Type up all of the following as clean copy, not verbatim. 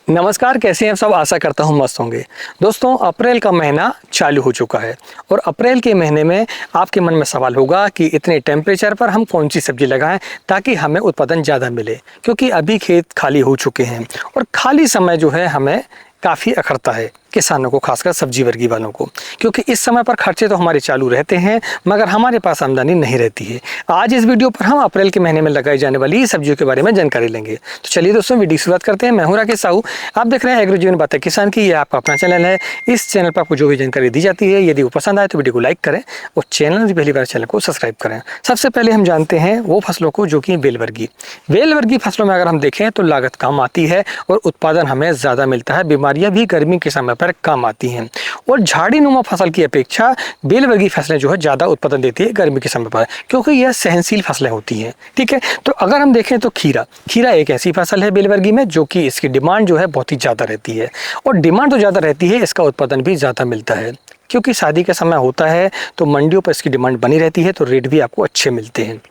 नमस्कार, कैसे हैं सब। आशा करता हूँ मस्त होंगे। दोस्तों, अप्रैल का महीना चालू हो चुका है और अप्रैल के महीने में आपके मन में सवाल होगा कि इतने टेम्परेचर पर हम कौन सी सब्जी लगाएं ताकि हमें उत्पादन ज़्यादा मिले, क्योंकि अभी खेत खाली हो चुके हैं और खाली समय जो है हमें काफ़ी अखरता है किसानों को, खासकर सब्जी वर्गी वालों को, क्योंकि इस समय पर खर्चे तो हमारे चालू रहते हैं मगर हमारे पास आमदनी नहीं रहती है। आज इस वीडियो पर हम अप्रैल के महीने में लगाई जाने वाली सब्जियों के बारे में जानकारी लेंगे। तो चलिए दोस्तों, वीडियो की शुरुआत करते हैं। मैं हूं राकेश साहू, आप देख रहे हैं एग्रो जीवन बातें किसान की। ये आपका अपना चैनल है। इस चैनल पर आपको जो भी जानकारी दी जाती है, यदि वो पसंद आए तो वीडियो को लाइक करें और चैनल पहली बार चैनल को सब्सक्राइब करें। सबसे पहले हम जानते हैं वो फसलों को जो कि बेल वर्गी फसलों में अगर हम देखें तो लागत कम आती है और उत्पादन हमें ज़्यादा मिलता है। बीमारियां भी गर्मी के समय पर कम आती हैं और झाड़ी नुमा फसल की अपेक्षा बेल वर्गी फसलें जो है ज़्यादा उत्पादन देती है गर्मी के समय पर, क्योंकि यह सहनशील फसलें होती हैं। ठीक है, तो अगर हम देखें तो खीरा एक ऐसी फसल है बेल वर्गी में जो कि इसकी डिमांड जो है बहुत ही ज़्यादा रहती है और डिमांड तो ज़्यादा रहती है, इसका उत्पादन भी ज़्यादा मिलता है, क्योंकि शादी का समय होता है तो मंडियों पर इसकी डिमांड बनी रहती है, तो रेट भी आपको अच्छे मिलते हैं।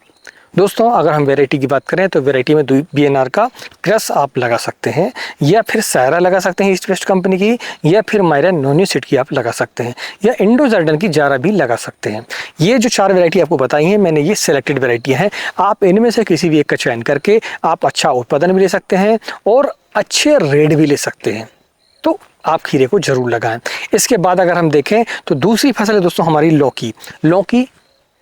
दोस्तों, अगर हम वैरायटी की बात करें तो वैरायटी में BNR का क्रस आप लगा सकते हैं, या फिर सायरा लगा सकते हैं ईस्ट वेस्ट कंपनी की, या फिर मायरा नोनी सीड की आप लगा सकते हैं, या इंडो जर्डन की जारा भी लगा सकते हैं। ये जो 4 वैरायटी आपको बताई हैं मैंने, ये सिलेक्टेड वैरायटी हैं। आप इनमें से किसी भी एक का चयन करके आप अच्छा उत्पादन भी ले सकते हैं और अच्छे रेट भी ले सकते हैं। तो आप खीरे को जरूर लगाएं। इसके बाद अगर हम देखें तो दूसरी फसल है दोस्तों हमारी लौकी।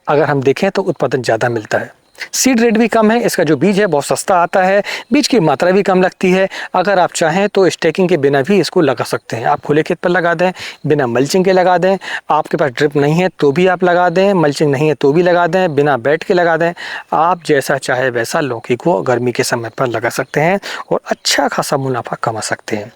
अगर हम देखें तो उत्पादन ज़्यादा मिलता है, सीड रेट भी कम है, इसका जो बीज है बहुत सस्ता आता है, बीज की मात्रा भी कम लगती है। अगर आप चाहें तो स्टेकिंग के बिना भी इसको लगा सकते हैं। आप खुले खेत पर लगा दें, बिना मल्चिंग के लगा दें। आपके पास ड्रिप नहीं है तो भी आप लगा दें, मल्चिंग नहीं है तो भी लगा दें, बिना बेड के लगा दें। आप जैसा चाहे वैसा लौकी को गर्मी के समय पर लगा सकते हैं और अच्छा खासा मुनाफा कमा सकते हैं।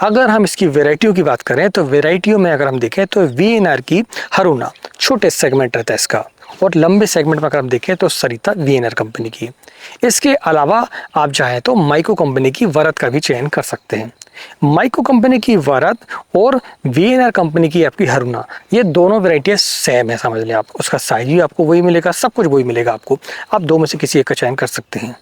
अगर हम इसकी वेराइटियों की बात करें तो वेराइटियों में अगर हम देखें तो VNR की हरुणा छोटे सेगमेंट रहता है इसका, और लंबे सेगमेंट में अगर हम देखें तो सरिता VNR कंपनी की। इसके अलावा आप चाहें तो माइको कंपनी की वरद का भी चयन कर सकते हैं। माइको कंपनी की वरद और VNR कंपनी की आपकी हरुणा, ये दोनों वैरायटियाँ सेम है, समझ लें आप। उसका साइज भी आपको वही मिलेगा, सब कुछ वही मिलेगा आपको। आप दो में से किसी एक का चयन कर सकते हैं।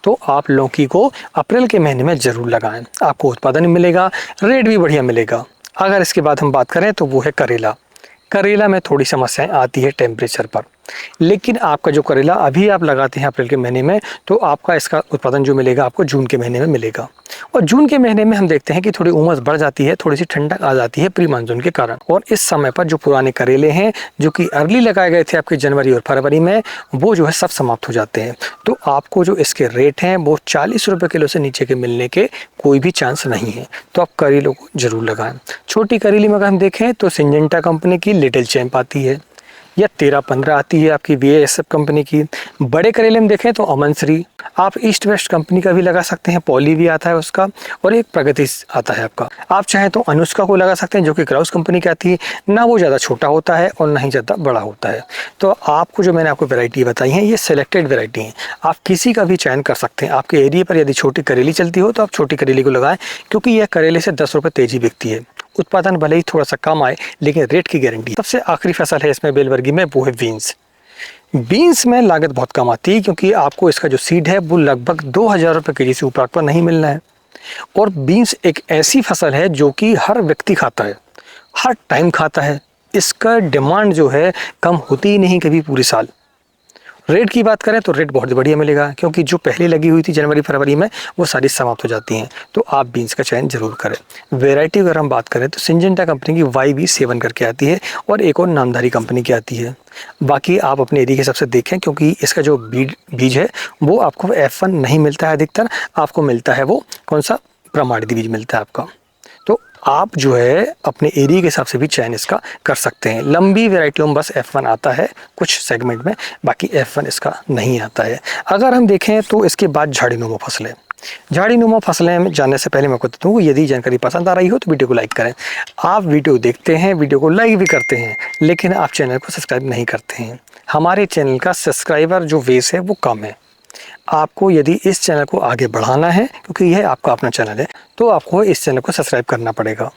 तो आप लौकी को अप्रैल के महीने में ज़रूर लगाएं, आपको उत्पादन मिलेगा, रेट भी बढ़िया मिलेगा। अगर इसके बाद हम बात करें तो वो है करेला में थोड़ी समस्याएं आती है टेम्परेचर पर, लेकिन आपका जो करेला अभी आप लगाते हैं अप्रैल के महीने में, तो आपका इसका उत्पादन जो मिलेगा आपको जून के महीने में मिलेगा। और जून के महीने में हम देखते हैं कि थोड़ी उमस बढ़ जाती है, थोड़ी सी ठंडक आ जाती है प्री मानसून के कारण, और इस समय पर जो पुराने करेले हैं जो कि अर्ली लगाए गए थे आपके जनवरी और फरवरी में, वो जो है सब समाप्त हो जाते हैं। तो आपको जो इसके रेट हैं वो 40 रुपये किलो से नीचे के मिलने के कोई भी चांस नहीं है। तो आप करेलों को जरूर लगाएं। छोटी करेली में अगर हम देखें तो सिंजेंटा कंपनी की लिटिल चैंप आती है, या 13-15 आती है आपकी BASF कंपनी की। बड़े करेले में देखें तो अमन श्री, आप ईस्ट वेस्ट कंपनी का भी लगा सकते हैं, पॉली भी आता है उसका, और एक प्रगति आता है आपका। आप चाहें तो अनुष्का को लगा सकते हैं जो कि क्राउस कंपनी की आती है, ना वो ज़्यादा छोटा होता है और ना ही ज़्यादा बड़ा होता है। तो आपको जो मैंने आपको वैरायटी बताई हैं ये सिलेक्टेड वैरायटी हैं, आप किसी का भी चयन कर सकते हैं। आपके एरिया पर यदि छोटी करेली चलती हो तो आप छोटी करेली को लगाएं, क्योंकि यह करेले से 10 रुपये तेजी बिकती है। उत्पादन भले ही थोड़ा सा कम आए लेकिन रेट की गारंटी। सबसे आखिरी फसल है इसमें बेल वर्गी में, वो है बीन्स में लागत बहुत कम आती है, क्योंकि आपको इसका जो सीड है वो लगभग 2000 रुपये केजी से ऊपर आपको नहीं मिलना है। और बीन्स एक ऐसी फसल है जो कि हर व्यक्ति खाता है, हर टाइम खाता है। इसका डिमांड जो है कम होती ही नहीं कभी पूरे साल। रेट की बात करें तो रेट बहुत बढ़िया मिलेगा, क्योंकि जो पहले लगी हुई थी जनवरी फरवरी में वो सारी समाप्त हो जाती हैं। तो आप बीन्स का चयन जरूर करें। वैरायटी अगर हम बात करें तो सिंजेंटा कंपनी की YB7 करके आती है, और एक और नामधारी कंपनी की आती है। बाकी आप अपने एरिया के हिसाब से देखें, क्योंकि इसका जो बीज है वो आपको F1 नहीं मिलता है, अधिकतर आपको मिलता है वो कौन सा प्रमाणित बीज मिलता है आपका। तो आप जो है अपने एरिया के हिसाब से भी चयन इसका कर सकते हैं। लंबी वैरायटियों में बस F1 आता है कुछ सेगमेंट में, बाकी F1 इसका नहीं आता है। अगर हम देखें तो इसके बाद झाड़ीनुमा फसलें में जाने से पहले मैं आपको बता दूँ, यदि जानकारी पसंद आ रही हो तो वीडियो को लाइक करें। आप वीडियो देखते हैं, वीडियो को लाइक भी करते हैं, लेकिन आप चैनल को सब्सक्राइब नहीं करते हैं। हमारे चैनल का सब्सक्राइबर जो बेस है वो कम है। आपको यदि इस चैनल को आगे बढ़ाना है, क्योंकि यह आपका अपना चैनल है, तो आपको इस चैनल को सब्सक्राइब करना पड़ेगा,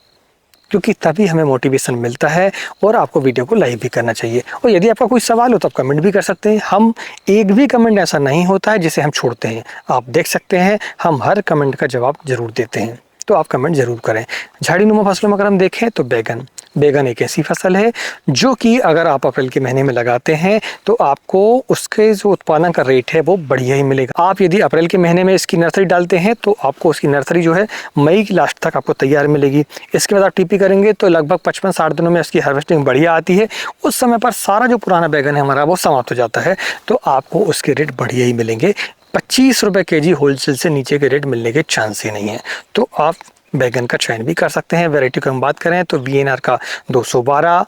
क्योंकि तभी हमें मोटिवेशन मिलता है। और आपको वीडियो को लाइक भी करना चाहिए। और यदि आपका कोई सवाल हो तो आप कमेंट भी कर सकते हैं। हम एक भी कमेंट ऐसा नहीं होता है जिसे हम छोड़ते हैं, आप देख सकते हैं हम हर कमेंट का जवाब जरूर देते हैं। तो आप कमेंट जरूर करें। झाड़ीनुमा फसलों में अगर हम देखें तो बैगन एक ऐसी फसल है जो कि अगर आप अप्रैल के महीने में लगाते हैं तो आपको उसके जो उत्पादन का रेट है वो बढ़िया ही मिलेगा। आप यदि अप्रैल के महीने में इसकी नर्सरी डालते हैं तो आपको उसकी नर्सरी जो है मई की लास्ट तक आपको तैयार मिलेगी। इसके बाद आप टीपी करेंगे तो लगभग 55-60 दिनों में इसकी हार्वेस्टिंग बढ़िया आती है। उस समय पर सारा जो पुराना बैगन है हमारा वो समाप्त हो जाता है, तो आपको उसके रेट बढ़िया ही मिलेंगे। 25 रुपये केजी होलसेल से नीचे के रेट मिलने के चांस ही नहीं है। तो आप बैगन का चयन भी कर सकते हैं। वैरायटी की हम बात करें तो वीएनआर का 212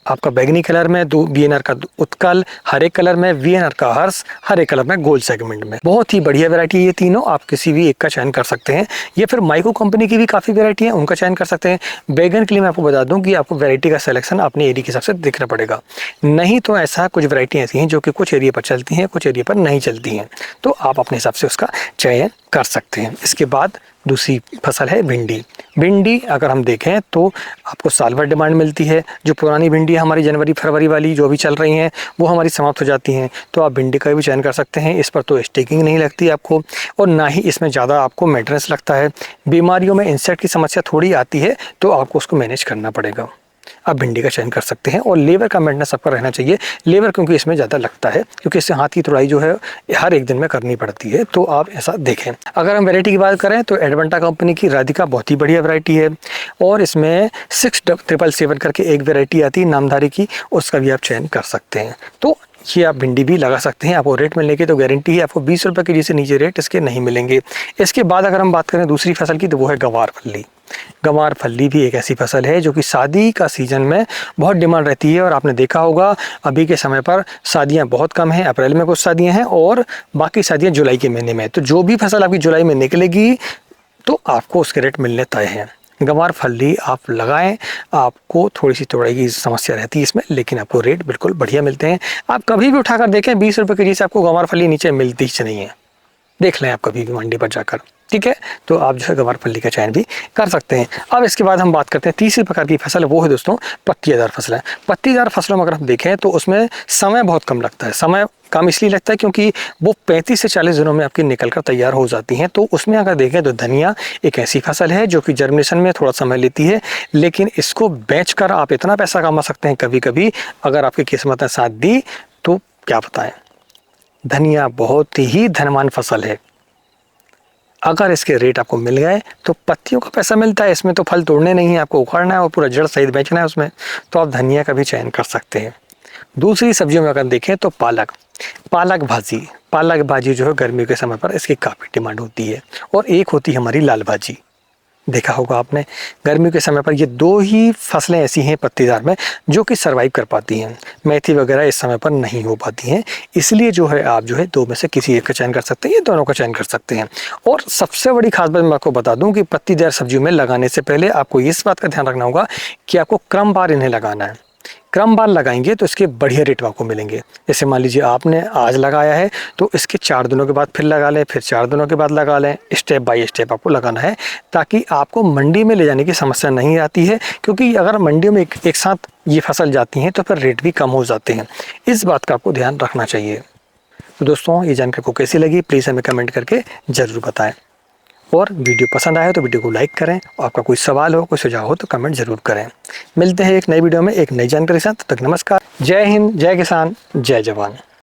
आपका बैगनी कलर में, वीएनआर का उत्कल, हरे कलर में वीएनआर का हर्ष, हरे कलर में गोल्ड सेगमेंट में। बहुत ही बढ़िया वैरायटी ये तीनों, आप किसी भी एक का चयन कर सकते हैं। या फिर माइको कंपनी की भी काफ़ी वैरायटी है, उनका चयन कर सकते हैं। बैगन के लिए मैं आपको बता दूं कि आपको वैरायटी का सिलेक्शन अपने एरिया के हिसाब से देखना पड़ेगा। नहीं तो ऐसा कुछ वैरायटी ऐसी हैं जो कि कुछ एरिया पर चलती हैं, कुछ एरिया पर नहीं चलती हैं, तो आप अपने हिसाब से उसका चयन कर सकते हैं। इसके बाद दूसरी फसल है भिंडी। भिंडी अगर हम देखें तो आपको साल भर डिमांड मिलती है। जो पुरानी भिंडी है हमारी जनवरी फरवरी वाली जो भी चल रही हैं वो हमारी समाप्त हो जाती हैं, तो आप भिंडी का भी चयन कर सकते हैं। इस पर तो स्टेकिंग नहीं लगती आपको और ना ही इसमें ज़्यादा आपको मेंटेनेंस लगता है। बीमारियों में इंसेक्ट की समस्या थोड़ी आती है तो आपको उसको मैनेज करना पड़ेगा। आप भिंडी का चयन कर सकते हैं। और लेबर का मेंटेनेंस आपका रहना चाहिए। लेबर क्योंकि इसमें ज़्यादा लगता है, क्योंकि इससे हाथ की तुड़ाई जो है हर एक दिन में करनी पड़ती है, तो आप ऐसा देखें। अगर हम वैरायटी की बात करें तो एडवेंटा कंपनी की राधिका बहुत ही बढ़िया वैरायटी है और इसमें 6777 करके एक वैरायटी आती है नामधारी की, उसका भी आप चयन कर सकते हैं। तो ये आप भिंडी भी लगा सकते हैं। आपको रेट मिलने की तो गारंटी है, आपको 20 रुपये केजी से नीचे रेट इसके नहीं मिलेंगे। इसके बाद अगर हम बात करें दूसरी फसल की तो वो है गंवार फल्ली। गंवार फल्ली भी एक ऐसी फसल है जो कि शादी का सीजन में बहुत डिमांड रहती है। और आपने देखा होगा अभी के समय पर शादियां बहुत कम हैं, अप्रैल में कुछ शादियां हैं और बाकी शादियां जुलाई के महीने में। तो जो भी फसल आपकी जुलाई में निकलेगी तो आपको उसके रेट मिलने तय हैं। गंवार फल्ली आप लगाएं, आपको थोड़ी सी तोड़ाई की समस्या रहती है इसमें, लेकिन आपको रेट बिल्कुल बढ़िया मिलते हैं। आप कभी भी उठाकर देखें 20 रुपये केजी से आपको गंवार फल्ली नीचे मिलती ही नहीं है। देख लें आप कभी भी मंडी पर जाकर, ठीक है। तो आप जो है गंवार फल्ली का चयन भी कर सकते हैं। अब इसके बाद हम बात करते हैं तीसरी प्रकार की फसल, वो है दोस्तों पत्तीदार फसलें। पत्तीदार फसलों में अगर हम देखें तो उसमें समय बहुत कम लगता है। समय कम इसलिए लगता है क्योंकि वो 35 से 40 दिनों में आपकी निकल कर तैयार हो जाती हैं। तो उसमें अगर देखें तो धनिया एक ऐसी फसल है जो कि जर्मिनेशन में थोड़ा समय लेती है, लेकिन इसको बेचकर आप इतना पैसा कमा सकते हैं कभी कभी, अगर आपकी किस्मत ने साथ दी तो क्या बताएं। धनिया बहुत ही धनवान फसल है। अगर इसके रेट आपको मिल गए तो पत्तियों का पैसा मिलता है, इसमें तो फल तोड़ने नहीं है, आपको उखाड़ना है और पूरा जड़ सहित बेचना है उसमें, तो आप धनिया का भी चयन कर सकते हैं। दूसरी सब्जियों में अगर देखें तो पालक भाजी जो है गर्मियों के समय पर इसकी काफ़ी डिमांड होती है। और एक होती है हमारी लाल भाजी, देखा होगा आपने। गर्मियों के समय पर ये दो ही फसलें ऐसी हैं पत्तीदार में जो कि सरवाइव कर पाती हैं। मेथी वगैरह इस समय पर नहीं हो पाती हैं, इसलिए जो है आप जो है दो में से किसी एक का चयन कर सकते हैं, ये दोनों का चयन कर सकते हैं। और सबसे बड़ी खास बात मैं आपको बता दूं कि पत्तीदार सब्जियों में लगाने से पहले आपको इस बात का ध्यान रखना होगा कि आपको क्रमवार इन्हें लगाना है। क्रमवार लगाएंगे तो इसके बढ़िया रेट आपको मिलेंगे। जैसे मान लीजिए आपने आज लगाया है तो इसके 4 दिनों के बाद फिर लगा लें, फिर 4 दिनों के बाद लगा लें। स्टेप बाय स्टेप आपको लगाना है ताकि आपको मंडी में ले जाने की समस्या नहीं आती है, क्योंकि अगर मंडियों में एक साथ ये फसल जाती हैं तो फिर रेट भी कम हो जाते हैं। इस बात का आपको ध्यान रखना चाहिए। तो दोस्तों ये जानकारी को कैसी लगी प्लीज़ हमें कमेंट करके ज़रूर बताएं। और वीडियो पसंद आए तो वीडियो को लाइक करें। और आपका कोई सवाल हो, कोई सुझाव हो तो कमेंट जरूर करें। मिलते हैं एक नई वीडियो में एक नई जानकारी के साथ। तब तक नमस्कार। जय हिंद, जय किसान, जय जवान।